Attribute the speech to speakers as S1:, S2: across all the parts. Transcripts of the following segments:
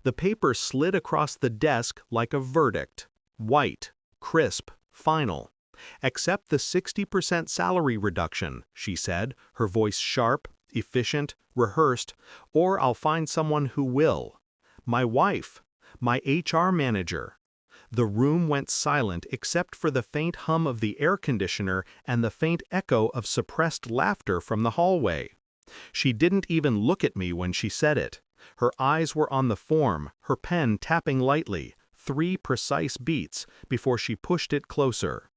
S1: The paper slid across the desk like a verdict. White, crisp, final. "Accept the 60% salary reduction," she said, her voice sharp, efficient, rehearsed, "or I'll find someone who will. My wife. My HR manager." The room went silent except for the faint hum of the air conditioner and the faint echo of suppressed laughter from the hallway. She didn't even look at me when she said it. Her eyes were on the form, her pen tapping lightly, 3 precise beats, before she pushed it closer.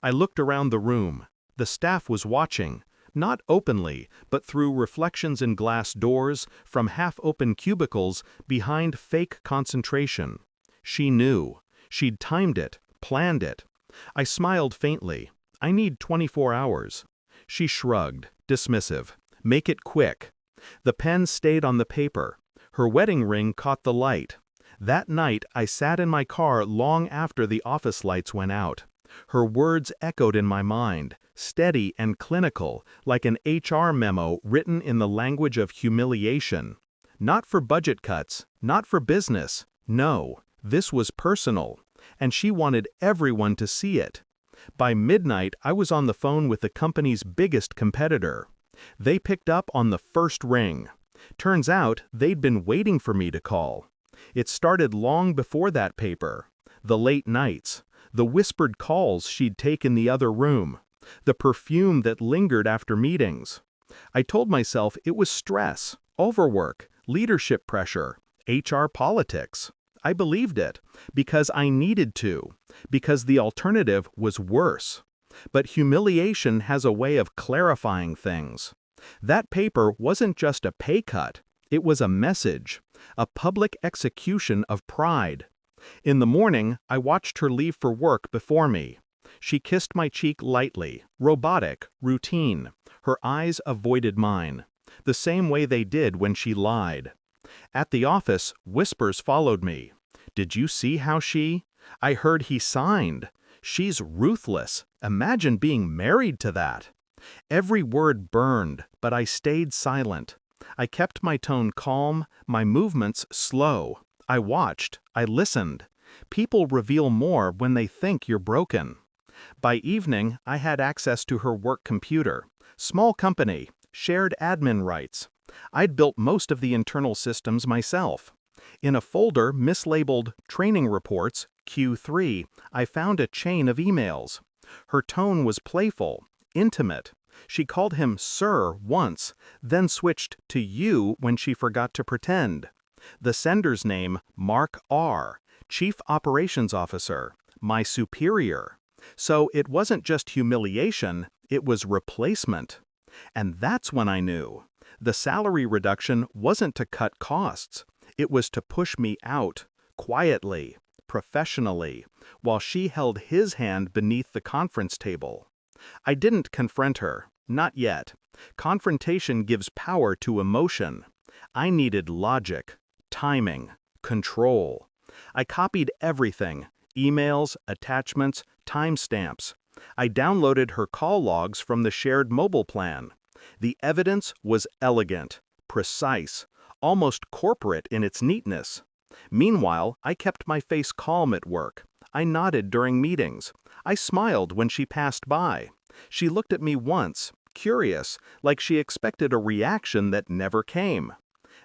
S1: I looked around the room. The staff was watching, not openly, but through reflections in glass doors, from half-open cubicles, behind fake concentration. She knew. She'd timed it, planned it. I smiled faintly. "I need 24 hours. She shrugged, dismissive. "Make it quick." The pen stayed on the paper. Her wedding ring caught the light. That night, I sat in my car long after the office lights went out. Her words echoed in my mind, steady and clinical, like an HR memo written in the language of humiliation. Not for budget cuts, not for business. No, this was personal, and she wanted everyone to see it. By midnight, I was on the phone with the company's biggest competitor. They picked up on the first ring. Turns out, they'd been waiting for me to call. It started long before that paper. The late nights, the whispered calls she'd take in the other room, the perfume that lingered after meetings. I told myself it was stress, overwork, leadership pressure, HR politics. I believed it, because I needed to, because the alternative was worse. But humiliation has a way of clarifying things. That paper wasn't just a pay cut, it was a message, a public execution of pride. In the morning, I watched her leave for work before me. She kissed my cheek lightly, robotic, routine. Her eyes avoided mine, the same way they did when she lied. At the office, whispers followed me. "Did you see how she? I heard he signed. She's ruthless. Imagine being married to that." Every word burned, but I stayed silent. I kept my tone calm, my movements slow. I watched, I listened. People reveal more when they think you're broken. By evening, I had access to her work computer. Small company, shared admin rights. I'd built most of the internal systems myself. In a folder mislabeled Training Reports, Q3, I found a chain of emails. Her tone was playful, intimate. She called him Sir once, then switched to you when she forgot to pretend. The sender's name, Mark R., Chief Operations Officer, my superior. So it wasn't just humiliation, it was replacement. And that's when I knew. The salary reduction wasn't to cut costs. It was to push me out, quietly, professionally, while she held his hand beneath the conference table. I didn't confront her, not yet. Confrontation gives power to emotion. I needed logic, timing, control. I copied everything, emails, attachments, timestamps. I downloaded her call logs from the shared mobile plan. The evidence was elegant, precise, almost corporate in its neatness. Meanwhile, I kept my face calm at work. I nodded during meetings. I smiled when she passed by. She looked at me once, curious, like she expected a reaction that never came.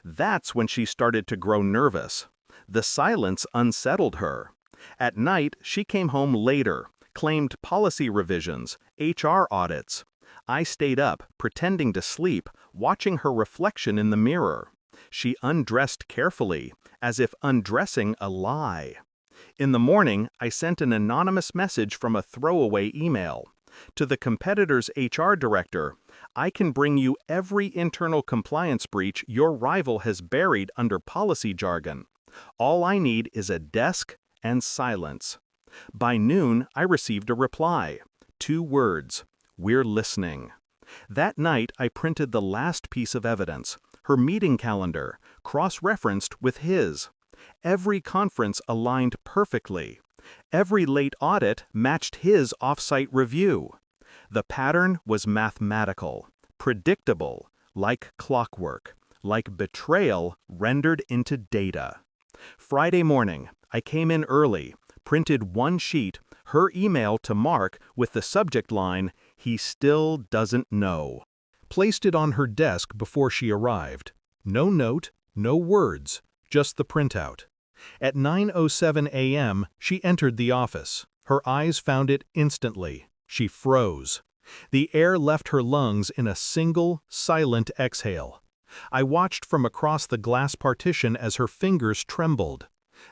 S1: That's when she started to grow nervous. The silence unsettled her. At night, she came home later, claimed policy revisions, HR audits. I stayed up, pretending to sleep, watching her reflection in the mirror. She undressed carefully, as if undressing a lie. In the morning, I sent an anonymous message from a throwaway email. To the competitor's HR director, "I can bring you every internal compliance breach your rival has buried under policy jargon. All I need is a desk and silence." By noon, I received a reply. 2 words: "We're listening." That night, I printed the last piece of evidence, her meeting calendar, cross-referenced with his. Every conference aligned perfectly. Every late audit matched his off-site review. The pattern was mathematical, predictable, like clockwork, like betrayal rendered into data. Friday morning, I came in early, printed one sheet, her email to Mark with the subject line, "He still doesn't know." Placed it on her desk before she arrived. No note, no words, just the printout. At 9:07 a.m., she entered the office. Her eyes found it instantly. She froze. The air left her lungs in a single, silent exhale. I watched from across the glass partition as her fingers trembled.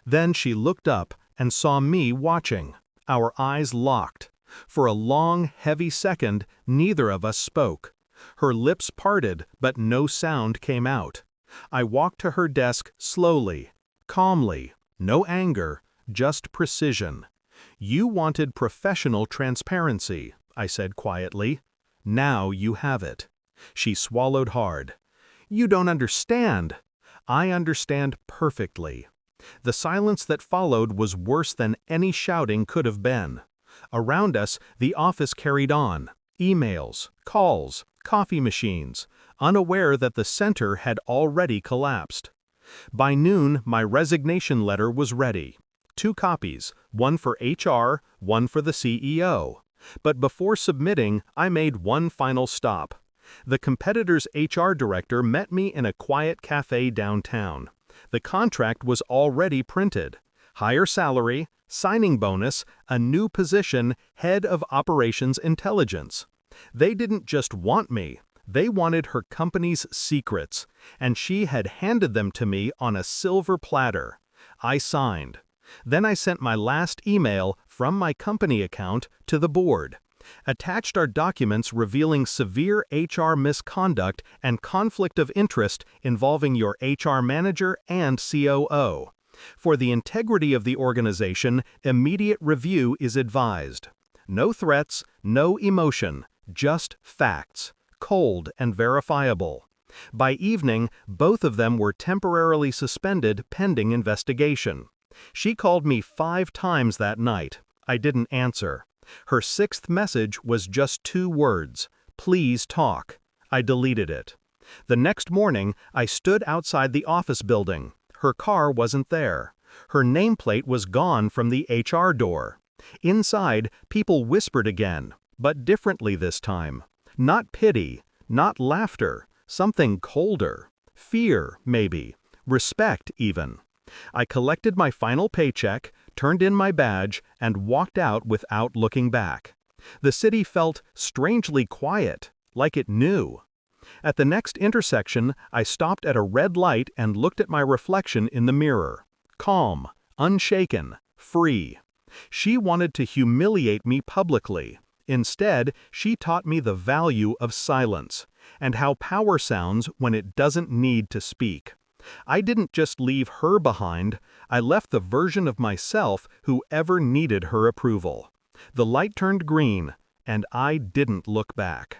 S1: Then she looked up and saw me watching. Our eyes locked. For a long, heavy second, neither of us spoke. Her lips parted, but no sound came out. I walked to her desk slowly, calmly, no anger, just precision. "You wanted professional transparency," I said quietly. "Now you have it." She swallowed hard. "You don't understand." "I understand perfectly." The silence that followed was worse than any shouting could have been. Around us, the office carried on. Emails, calls, coffee machines, unaware that the center had already collapsed. By noon, my resignation letter was ready. 2 copies, one for HR, one for the CEO. But before submitting, I made one final stop. The competitor's HR director met me in a quiet cafe downtown. The contract was already printed. Higher salary, signing bonus, a new position, head of operations intelligence. They didn't just want me, they wanted her company's secrets, and she had handed them to me on a silver platter. I signed. Then I sent my last email from my company account to the board. Attached are documents revealing severe HR misconduct and conflict of interest involving your HR manager and COO. For the integrity of the organization, immediate review is advised. No threats, no emotion, just facts, cold and verifiable. By evening, both of them were temporarily suspended pending investigation. She called me 5 times that night. I didn't answer. Her 6th message was just 2 words, "Please talk." I deleted it. The next morning, I stood outside the office building. Her car wasn't there. Her nameplate was gone from the HR door. Inside, people whispered again, but differently this time. Not pity, not laughter, something colder. Fear, maybe. Respect, even. I collected my final paycheck, turned in my badge, and walked out without looking back. The city felt strangely quiet, like it knew. At the next intersection, I stopped at a red light and looked at my reflection in the mirror. Calm, unshaken, free. She wanted to humiliate me publicly. Instead, she taught me the value of silence, and how power sounds when it doesn't need to speak. I didn't just leave her behind, I left the version of myself who ever needed her approval. The light turned green, and I didn't look back.